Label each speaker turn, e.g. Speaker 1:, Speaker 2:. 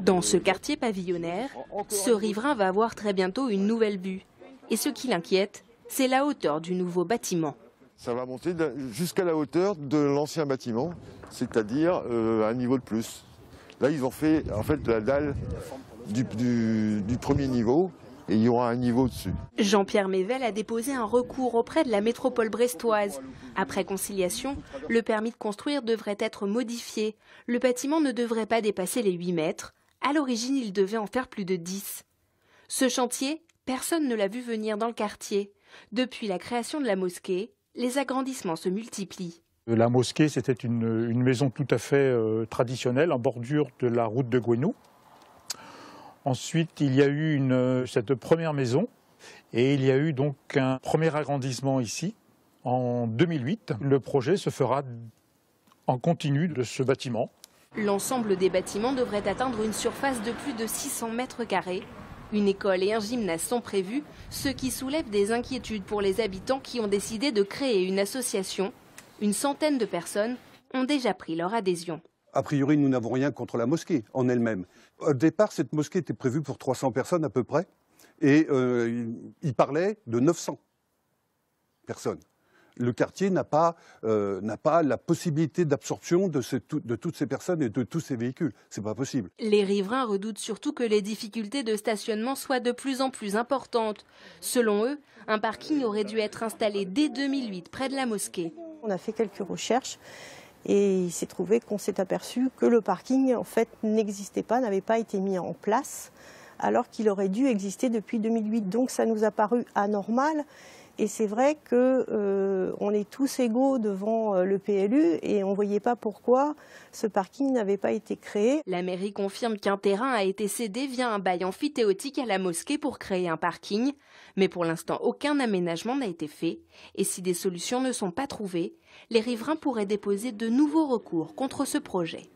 Speaker 1: Dans ce quartier pavillonnaire, ce riverain va avoir très bientôt une nouvelle vue. Et ce qui l'inquiète, c'est la hauteur du nouveau bâtiment.
Speaker 2: Ça va monter jusqu'à la hauteur de l'ancien bâtiment, c'est-à-dire un niveau de plus. Là, ils ont fait en fait la dalle du premier niveau et il y aura un niveau dessus.
Speaker 1: Jean-Pierre Mével a déposé un recours auprès de la métropole brestoise. Après conciliation, le permis de construire devrait être modifié. Le bâtiment ne devrait pas dépasser les 8 mètres. À l'origine, il devait en faire plus de 10. Ce chantier, personne ne l'a vu venir dans le quartier. Depuis la création de la mosquée, les agrandissements se multiplient.
Speaker 3: La mosquée, c'était une maison tout à fait traditionnelle, en bordure de la route de Gouesnou. Ensuite, il y a eu cette première maison et il y a eu donc un premier agrandissement ici en 2008. Le projet se fera en continu de ce bâtiment.
Speaker 1: L'ensemble des bâtiments devrait atteindre une surface de plus de 600 mètres carrés. Une école et un gymnase sont prévus, ce qui soulève des inquiétudes pour les habitants qui ont décidé de créer une association. Une centaine de personnes ont déjà pris leur adhésion.
Speaker 4: A priori, nous n'avons rien contre la mosquée en elle-même. Au départ, cette mosquée était prévue pour 300 personnes à peu près, et il parlait de 900 personnes. Le quartier n'a pas la possibilité d'absorption de toutes ces personnes et de tous ces véhicules. C'est pas possible.
Speaker 1: Les riverains redoutent surtout que les difficultés de stationnement soient de plus en plus importantes. Selon eux, un parking aurait dû être installé dès 2008 près de la mosquée.
Speaker 5: On a fait quelques recherches. Et il s'est trouvé qu'on s'est aperçu que le parking en fait n'existait pas, n'avait pas été mis en place, alors qu'il aurait dû exister depuis 2008. Donc ça nous a paru anormal. Et c'est vrai qu'on est tous égaux devant le PLU et on ne voyait pas pourquoi ce parking n'avait pas été créé.
Speaker 1: La mairie confirme qu'un terrain a été cédé via un bail amphithéotique à la mosquée pour créer un parking. Mais pour l'instant, aucun aménagement n'a été fait. Et si des solutions ne sont pas trouvées, les riverains pourraient déposer de nouveaux recours contre ce projet.